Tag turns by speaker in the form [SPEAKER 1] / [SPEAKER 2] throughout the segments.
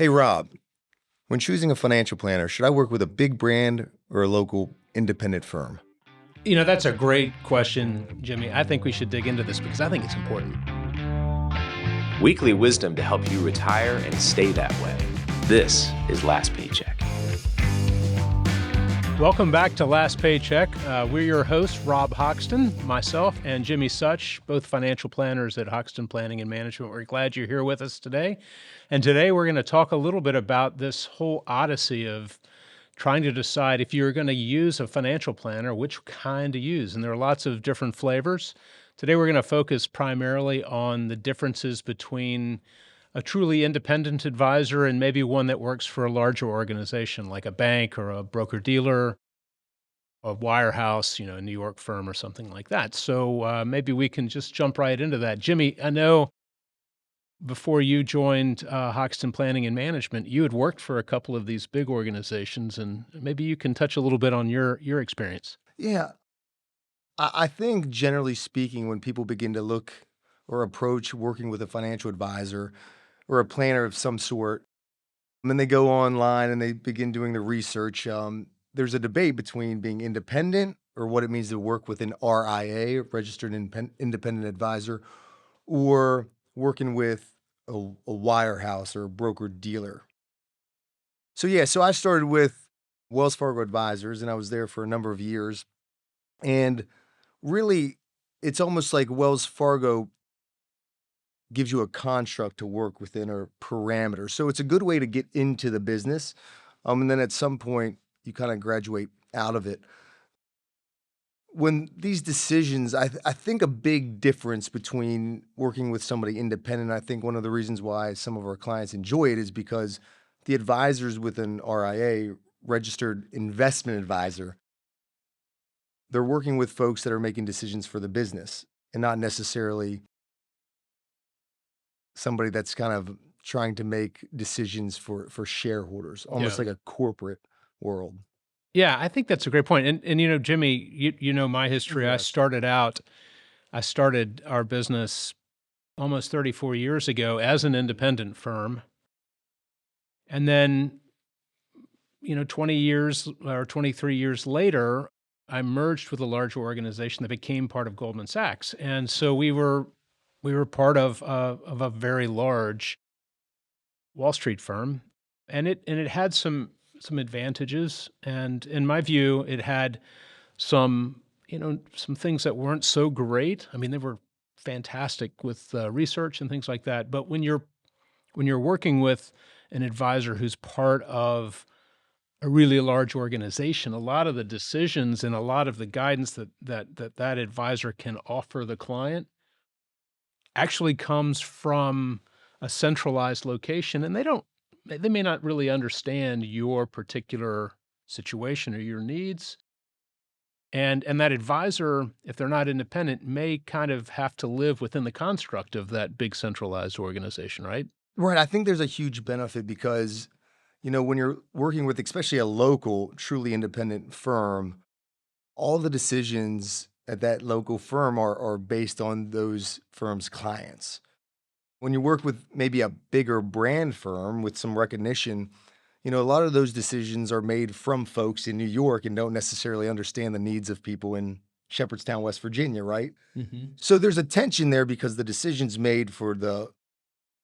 [SPEAKER 1] Hey, Rob, when choosing a financial planner, should I work with a big brand or a local independent firm?
[SPEAKER 2] That's a great question, Jimmy. I think we should dig into this because I think it's important.
[SPEAKER 3] Weekly wisdom to help you retire and stay that way. This is Last Paycheck.
[SPEAKER 2] Welcome back to Last Paycheck. We're your hosts, Rob Hoxton, myself, and Jimmy Sutch, both financial planners at Hoxton Planning and Management. We're glad you're here with us today. And today we're going to talk a little bit about this whole odyssey of trying to decide if you're going to use a financial planner, which kind to use. And there are lots of different flavors. Today we're going to focus primarily on the differences between a truly independent advisor and maybe one that works for a larger organization like a bank or a broker-dealer, a wirehouse, a New York firm or something like that. So maybe we can just jump right into that. Jimmy, I know before you joined Hoxton Planning and Management, you had worked for a couple of these big organizations, and maybe you can touch a little bit on your experience.
[SPEAKER 1] Yeah, I think generally speaking, when people begin to look or approach working with a financial advisor or a planner of some sort, and then they go online and they begin doing the research, there's a debate between being independent or what it means to work with an RIA, registered independent advisor, or working with a wirehouse or a broker dealer. So I started with Wells Fargo Advisors, and I was there for a number of years. And really, it's almost like Wells Fargo gives you a construct to work within or parameter. So it's a good way to get into the business. And then at some point, you kind of graduate out of it. When these decisions, I think a big difference between working with somebody independent, I think one of the reasons why some of our clients enjoy it is because the advisors with an RIA, registered investment advisor, they're working with folks that are making decisions for the business and not necessarily somebody that's kind of trying to make decisions for shareholders, almost
[SPEAKER 2] Yeah.
[SPEAKER 1] like a corporate world.
[SPEAKER 2] Yeah, I think that's a great point. And Jimmy, you know my history.
[SPEAKER 1] Yes.
[SPEAKER 2] I started our business almost 34 years ago as an independent firm. And then, 20 years or 23 years later, I merged with a larger organization that became part of Goldman Sachs. And so we were part of a very large Wall Street firm, and it had some advantages, and in my view, it had some things that weren't so great. I mean, they were fantastic with research and things like that. But when you're working with an advisor who's part of a really large organization, a lot of the decisions and a lot of the guidance that advisor can offer the client actually comes from a centralized location, and they may not really understand your particular situation or your needs. And that advisor, if they're not independent, may kind of have to live within the construct of that big centralized organization, right?
[SPEAKER 1] Right. I think there's a huge benefit because, when you're working with especially a local, truly independent firm, all the decisions at that local firm are based on those firms' clients. When you work with maybe a bigger brand firm with some recognition, a lot of those decisions are made from folks in New York and don't necessarily understand the needs of people in Shepherdstown, West Virginia, right?
[SPEAKER 2] Hmm.
[SPEAKER 1] So there's a tension there because the decisions made for the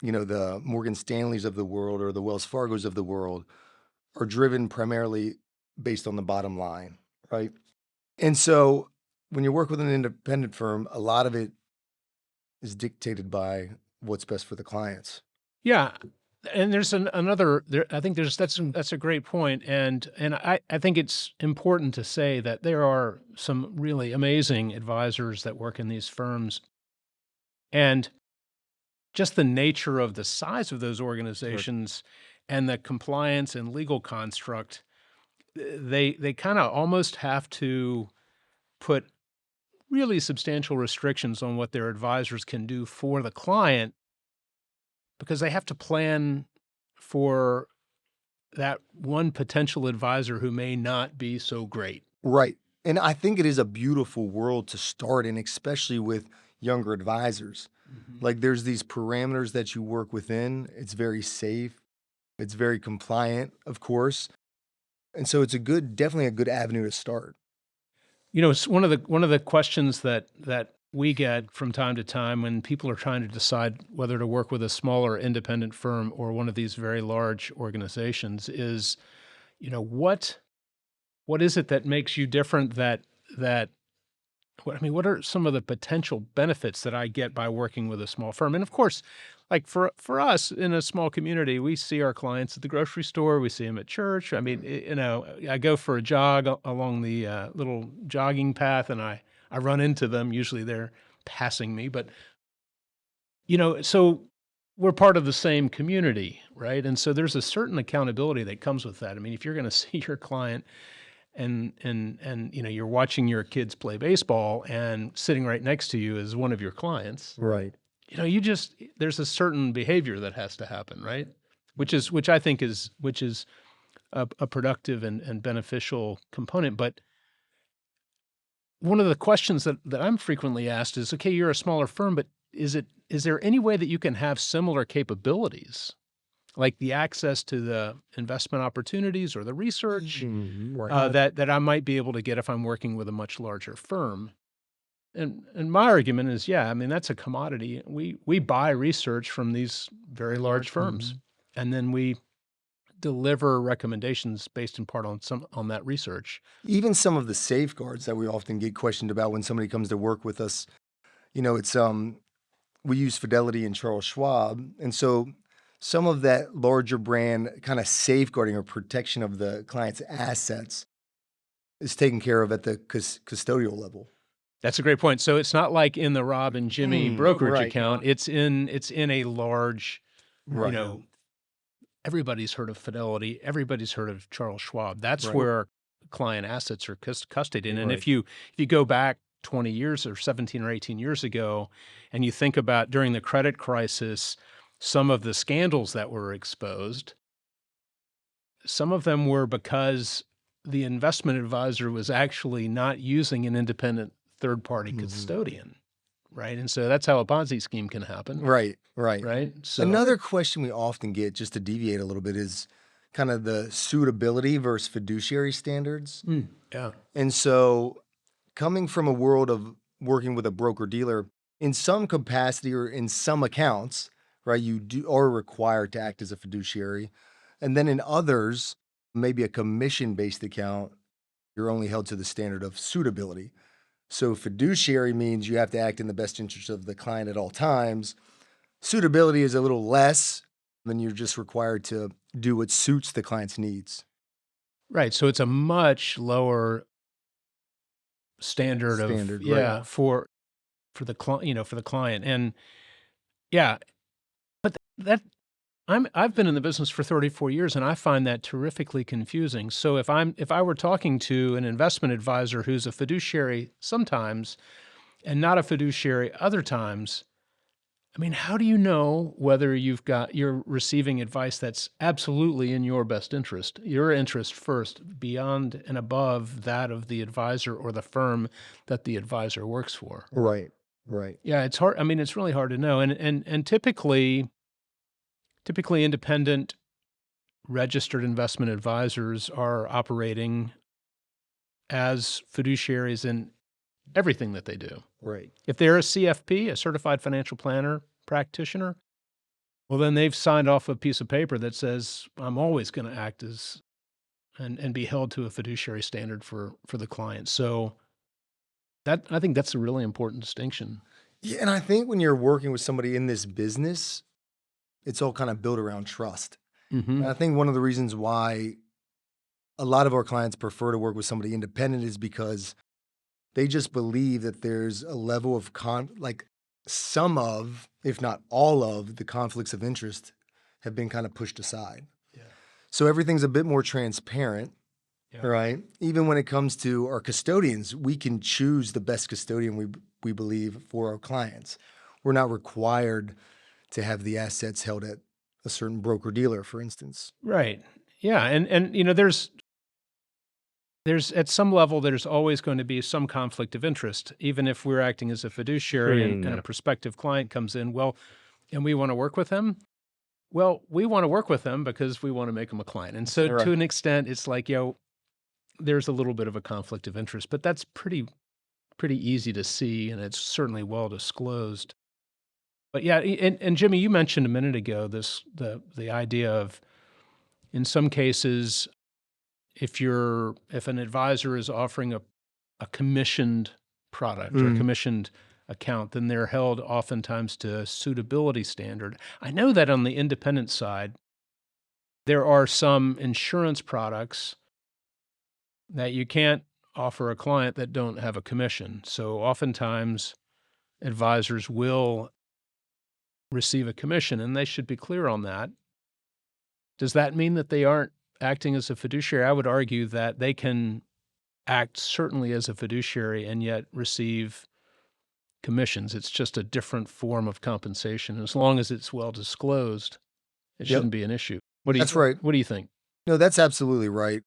[SPEAKER 1] Morgan Stanleys of the world or the Wells Fargos of the world are driven primarily based on the bottom line, right? And so when you work with an independent firm, a lot of it is dictated by what's best for the clients.
[SPEAKER 2] Yeah. And there's another there. I think that's a great point, and I think it's important to say that there are some really amazing advisors that work in these firms, and just the nature of the size of those
[SPEAKER 1] Sure.
[SPEAKER 2] organizations and the compliance and legal construct, they kind of almost have to put really substantial restrictions on what their advisors can do for the client because they have to plan for that one potential advisor who may not be so great.
[SPEAKER 1] Right. And I think it is a beautiful world to start in, especially with younger advisors.
[SPEAKER 2] Mhm.
[SPEAKER 1] Like there's these parameters that you work within. It's very safe. It's very compliant, of course. And so it's definitely a good avenue to start.
[SPEAKER 2] It's one of the questions that we get from time to time when people are trying to decide whether to work with a smaller independent firm or one of these very large organizations is, what is it that makes you different what are some of the potential benefits that I get by working with a small firm? And of course, like for us in a small community, we see our clients at the grocery store, we see them at church. I mean, I go for a jog along the little jogging path, and I run into them. Usually they're passing me, but so we're part of the same community, right? And so there's a certain accountability that comes with that. I mean, if you're going to see your client and you're watching your kids play baseball and sitting right next to you is one of your clients,
[SPEAKER 1] Right.
[SPEAKER 2] there's a certain behavior that has to happen, right? Which I think is a productive and beneficial component. But one of the questions that I'm frequently asked is, okay, you're a smaller firm, but is there any way that you can have similar capabilities, like the access to the investment opportunities or the research
[SPEAKER 1] Right.
[SPEAKER 2] that I might be able to get if I'm working with a much larger firm? And my argument is, yeah, I mean, that's a commodity. We buy research from these very large firms, and then we deliver recommendations based in part on that research.
[SPEAKER 1] Even some of the safeguards that we often get questioned about when somebody comes to work with us, it's we use Fidelity and Charles Schwab, and so some of that larger brand kind of safeguarding or protection of the client's assets is taken care of at the custodial level.
[SPEAKER 2] That's a great point. So it's not like in the Rob and Jimmy brokerage
[SPEAKER 1] right.
[SPEAKER 2] account. It's in a large,
[SPEAKER 1] Right.
[SPEAKER 2] Everybody's heard of Fidelity. Everybody's heard of Charles Schwab. That's
[SPEAKER 1] Right.
[SPEAKER 2] where client assets are custodied in. And
[SPEAKER 1] Right.
[SPEAKER 2] if you go back 20 years or 17 or 18 years ago, and you think about during the credit crisis, some of the scandals that were exposed, some of them were because the investment advisor was actually not using an independent third-party custodian, right? And so that's how a Ponzi scheme can happen.
[SPEAKER 1] Right.
[SPEAKER 2] Right. So
[SPEAKER 1] Another question we often get, just to deviate a little bit, is kind of the suitability versus fiduciary standards.
[SPEAKER 2] Yeah.
[SPEAKER 1] And so, coming from a world of working with a broker dealer, in some capacity or in some accounts, right, are required to act as a fiduciary. And then in others, maybe a commission-based account, you're only held to the standard of suitability. So fiduciary means you have to act in the best interest of the client at all times. Suitability is a little less, and you're just required to do what suits the client's needs.
[SPEAKER 2] Right. So it's a much lower standard
[SPEAKER 1] Right.
[SPEAKER 2] for the client, for the client. And yeah, but I've been in the business for 34 years, and I find that terrifically confusing. So if I were talking to an investment advisor who's a fiduciary sometimes and not a fiduciary other times, I mean, how do you know whether you're receiving advice that's absolutely in your best interest, your interest first, beyond and above that of the advisor or the firm that the advisor works for?
[SPEAKER 1] Right.
[SPEAKER 2] Yeah, it's hard. I mean, it's really hard to know. And typically independent registered investment advisors are operating as fiduciaries in everything that they do.
[SPEAKER 1] Right.
[SPEAKER 2] If they're a CFP, a certified financial planner practitioner, well, then they've signed off a piece of paper that says, I'm always going to act as and be held to a fiduciary standard for the client. So I think that's a really important distinction.
[SPEAKER 1] Yeah, and I think when you're working with somebody in this business, it's all kind of built around trust. And I think one of the reasons why a lot of our clients prefer to work with somebody independent is because they just believe that there's a level of some of, if not all of, the conflicts of interest have been kind of pushed aside.
[SPEAKER 2] Yeah.
[SPEAKER 1] So everything's a bit more transparent, right? Even when it comes to our custodians, we can choose the best custodian we believe for our clients. We're not required to have the assets held at a certain broker dealer, for instance.
[SPEAKER 2] Right. Yeah. And there's at some level, there's always going to be some conflict of interest, even if we're acting as a fiduciary and a prospective client comes in, well, and we want to work with them. Well, we want to work with them because we want to make them a client. And so
[SPEAKER 1] Right.
[SPEAKER 2] to an extent, it's like, there's a little bit of a conflict of interest, but that's pretty easy to see, and it's certainly well disclosed. But yeah, and Jimmy, you mentioned a minute ago the idea of, in some cases, if an advisor is offering a commissioned product or a
[SPEAKER 1] Mm.
[SPEAKER 2] commissioned account, then they're held oftentimes to a suitability standard. I know that on the independent side, there are some insurance products that you can't offer a client that don't have a commission. So oftentimes advisors will receive a commission, and they should be clear on that. Does that mean that they aren't acting as a fiduciary? I would argue that they can act certainly as a fiduciary and yet receive commissions. It's just a different form of compensation. As long as it's well disclosed, it
[SPEAKER 1] Yep.
[SPEAKER 2] shouldn't be an issue.
[SPEAKER 1] That's right.
[SPEAKER 2] What do you think?
[SPEAKER 1] No, that's absolutely right.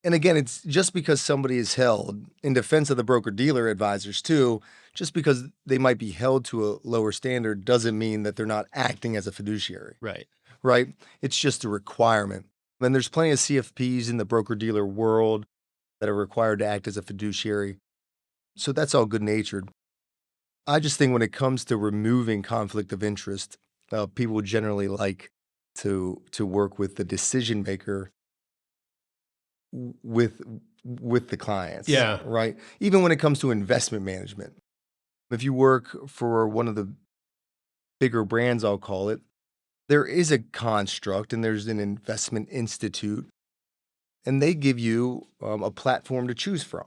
[SPEAKER 1] And again, it's just because somebody is held in defense of the broker-dealer advisors too, just because they might be held to a lower standard doesn't mean that they're not acting as a fiduciary,
[SPEAKER 2] Right.
[SPEAKER 1] right? It's just a requirement. And there's plenty of CFPs in the broker-dealer world that are required to act as a fiduciary. So that's all good-natured. I just think when it comes to removing conflict of interest, people generally like to work with the decision maker with with the clients.
[SPEAKER 2] Yeah.
[SPEAKER 1] Right. Even when it comes to investment management, if you work for one of the bigger brands, I'll call it, there is a construct and there's an investment institute, and they give you a platform to choose from,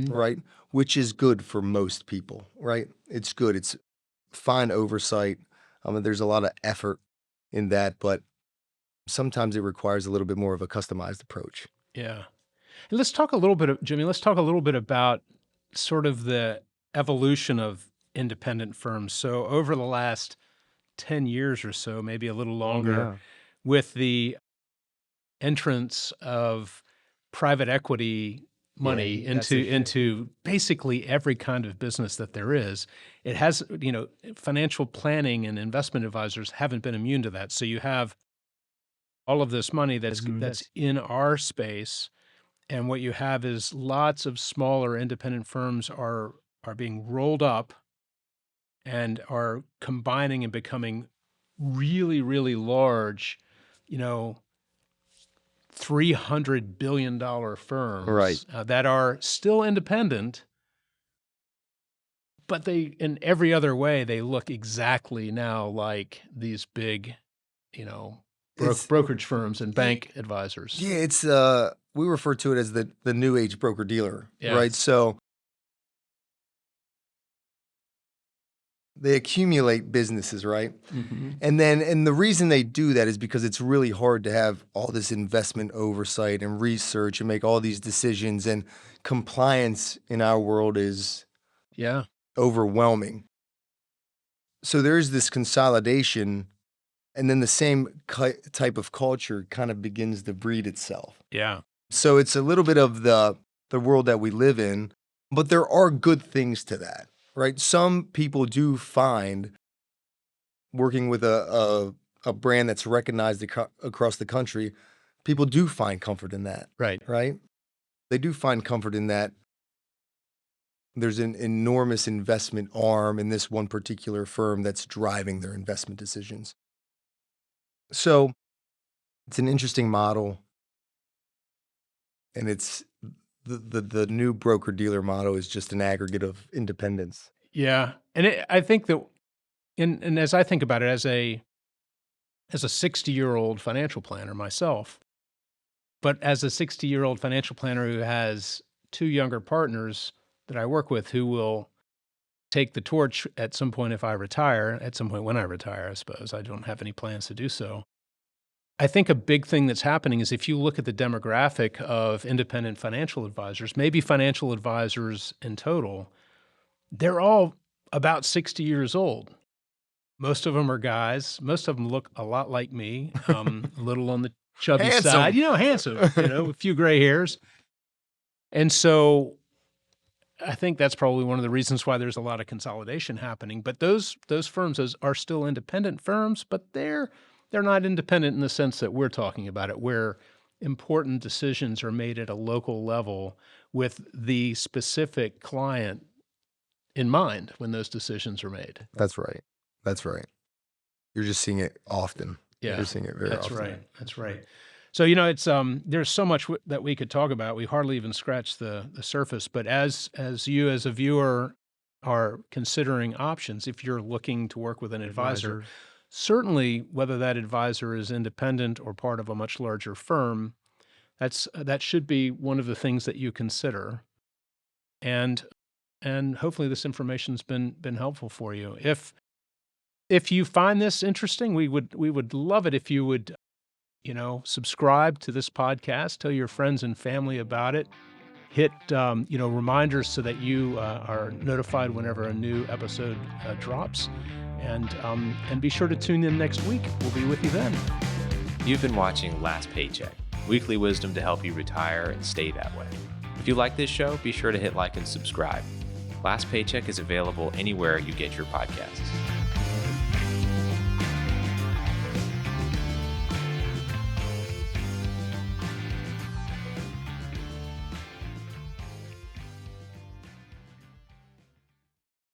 [SPEAKER 1] right? Which is good for most people, right? It's good. It's fine oversight. And there's a lot of effort in that, but sometimes it requires a little bit more of a customized approach.
[SPEAKER 2] Yeah. And let's talk a little bit, Jimmy, let's talk a little bit about sort of the evolution of independent firms. So over the last 10 years or so, maybe a little longer, with the entrance of private equity money into basically every kind of business that there is, it has, financial planning and investment advisors haven't been immune to that. So you have all of this money that's in our space, and what you have is lots of smaller independent firms are being rolled up and are combining and becoming really, really large, $300 billion firms,
[SPEAKER 1] Right.
[SPEAKER 2] That are still independent, but they, in every other way, they look exactly now like these big, brokerage firms and bank advisors.
[SPEAKER 1] Yeah, it's we refer to it as the new age broker dealer,
[SPEAKER 2] Yeah.
[SPEAKER 1] right? So they accumulate businesses, right? And the reason they do that is because it's really hard to have all this investment oversight and research and make all these decisions, and compliance in our world is
[SPEAKER 2] Yeah.
[SPEAKER 1] overwhelming. So there is this consolidation, and then the same type of culture kind of begins to breed itself.
[SPEAKER 2] Yeah.
[SPEAKER 1] So it's a little bit of the world that we live in, but there are good things to that, right? Some people do find working with a brand that's recognized across the country, people do find comfort in that,
[SPEAKER 2] Right.
[SPEAKER 1] right? They do find comfort in that. There's an enormous investment arm in this one particular firm that's driving their investment decisions. So it's an interesting model, and it's the new broker dealer model is just an aggregate of independence.
[SPEAKER 2] Yeah. And I think that, and as I think about it, as a 60-year-old financial planner myself, but as a 60-year-old financial planner who has two younger partners that I work with who will take the torch at some point if I retire, at some point when I retire, I suppose. I don't have any plans to do so. I think a big thing that's happening is if you look at the demographic of independent financial advisors, maybe financial advisors in total, they're all about 60 years old. Most of them are guys. Most of them look a lot like me, a little on the chubby
[SPEAKER 1] Handsome.
[SPEAKER 2] side, handsome, a few gray hairs. And so I think that's probably one of the reasons why there's a lot of consolidation happening. But those firms are still independent firms, but they're they're not independent in the sense that we're talking about it, where important decisions are made at a local level with the specific client in mind when those decisions are made.
[SPEAKER 1] That's right. That's right. You're just seeing it often.
[SPEAKER 2] Yeah,
[SPEAKER 1] You're seeing it very
[SPEAKER 2] that's
[SPEAKER 1] often.
[SPEAKER 2] right. That's right. So, it's there's so much that we could talk about. We hardly even scratched the surface. But as you as a viewer are considering options, if you're looking to work with an advisor, certainly whether that advisor is independent or part of a much larger firm, that should be one of the things that you consider. And hopefully this information's been helpful for you. If you find this interesting, we would love it if you would, subscribe to this podcast, tell your friends and family about it, hit, reminders so that you are notified whenever a new episode drops, and be sure to tune in next week. We'll be with you then.
[SPEAKER 3] You've been watching Last Paycheck, weekly wisdom to help you retire and stay that way. If you like this show, be sure to hit like and subscribe. Last Paycheck is available anywhere you get your podcasts.